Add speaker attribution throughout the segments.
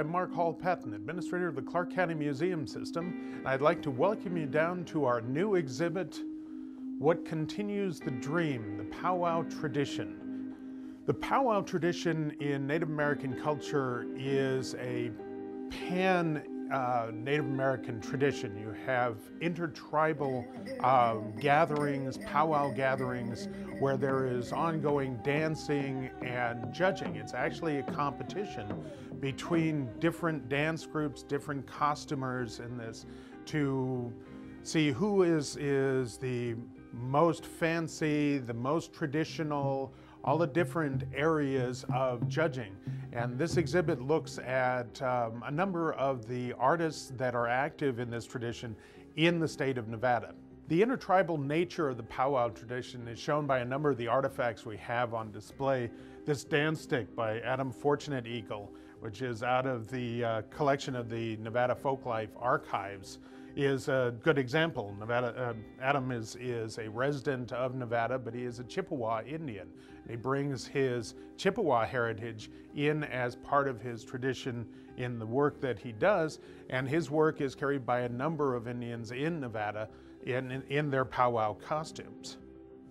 Speaker 1: I'm Mark Hall-Patton, Administrator of the Clark County Museum System, and I'd like to welcome you down to our new exhibit, What Continues the Dream, the Powwow Tradition. The powwow tradition in Native American culture is a Native American tradition. You have intertribal gatherings, powwow gatherings, where there is ongoing dancing and judging. It's actually a competition between different dance groups, different costumers in this, to see who is the most fancy, the most traditional, all the different areas of judging. And this exhibit looks at a number of the artists that are active in this tradition in the state of Nevada. The intertribal nature of the powwow tradition is shown by a number of the artifacts we have on display. This dance stick by Adam Fortunate Eagle, which is out of the collection of the Nevada Folklife Archives, is a good example. Adam is a resident of Nevada, but he is a Chippewa Indian. He brings his Chippewa heritage in as part of his tradition in the work that he does, and his work is carried by a number of Indians in Nevada in their powwow costumes.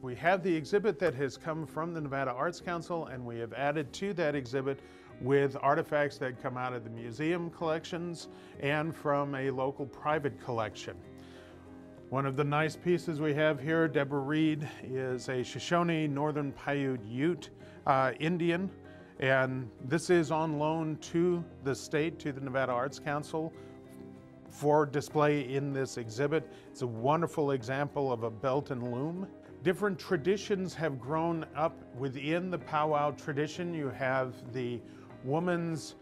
Speaker 1: We have the exhibit that has come from the Nevada Arts Council, and we have added to that exhibit with artifacts that come out of the museum collections and from a local private collection. One of the nice pieces we have here, Deborah Reed, is a Shoshone Northern Paiute Ute Indian, and this is on loan to the state, to the Nevada Arts Council, for display in this exhibit. It's a wonderful example of a belt and loom. Different traditions have grown up within the powwow tradition. You have the woman's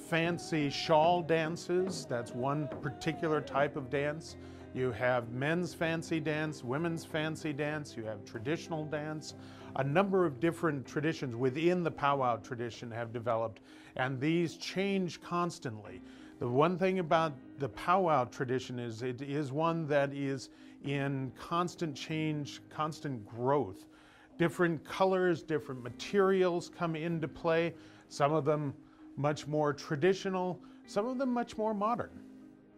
Speaker 1: fancy shawl dances. That's one particular type of dance. You have men's fancy dance, women's fancy dance, you have traditional dance. A number of different traditions within the powwow tradition have developed, and these change constantly. The one thing about the powwow tradition is it is one that is in constant change, constant growth. Different colors, different materials come into play, some of them much more traditional, some of them much more modern.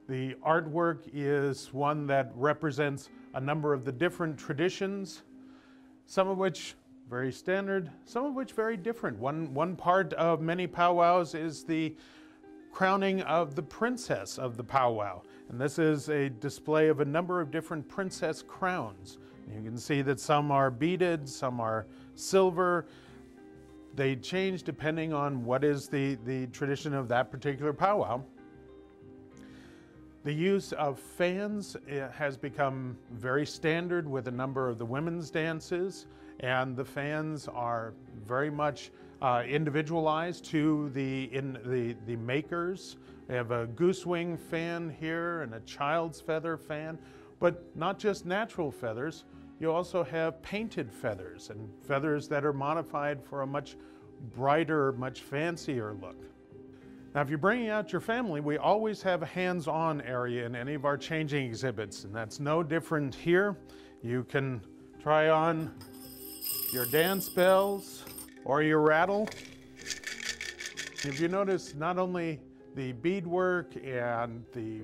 Speaker 1: The artwork is one that represents a number of the different traditions, some of which very standard, some of which very different. One part of many powwows is the crowning of the princess of the powwow. And this is a display of a number of different princess crowns. You can see that some are beaded, some are silver. They change depending on what is the tradition of that particular powwow. The use of fans has become very standard with a number of the women's dances, and the fans are very much individualized to the makers. We have a goosewing fan here and a child's feather fan, but not just natural feathers. You also have painted feathers and feathers that are modified for a much brighter, much fancier look. Now, if you're bringing out your family, we always have a hands-on area in any of our changing exhibits, and that's no different here. You can try on your dance bells or your rattle. If you notice, not only the beadwork and the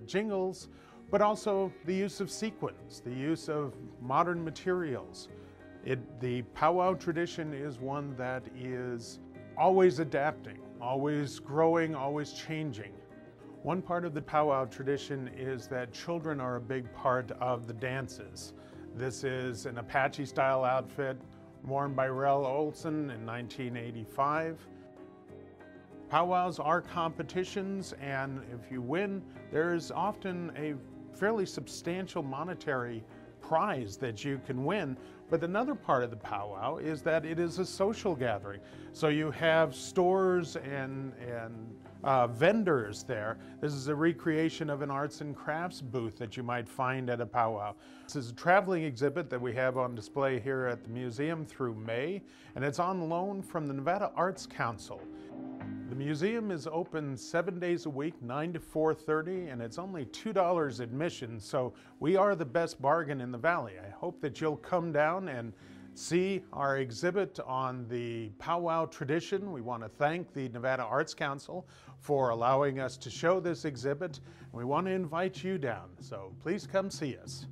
Speaker 1: jingles, but also the use of sequins, the use of modern materials. The powwow tradition is one that is always adapting, always growing, always changing. One part of the powwow tradition is that children are a big part of the dances. This is an Apache-style outfit worn by Rel Olson in 1985. Powwows are competitions, and if you win, there's often a fairly substantial monetary prize that you can win. But another part of the powwow is that it is a social gathering. So you have stores and vendors there. This is a recreation of an arts and crafts booth that you might find at a powwow. This is a traveling exhibit that we have on display here at the museum through May, and it's on loan from the Nevada Arts Council. The museum is open 7 days a week, 9 to 4:30, and it's only $2 admission, so we are the best bargain in the valley. I hope that you'll come down and see our exhibit on the Powwow Tradition. We want to thank the Nevada Arts Council for allowing us to show this exhibit. We want to invite you down, so please come see us.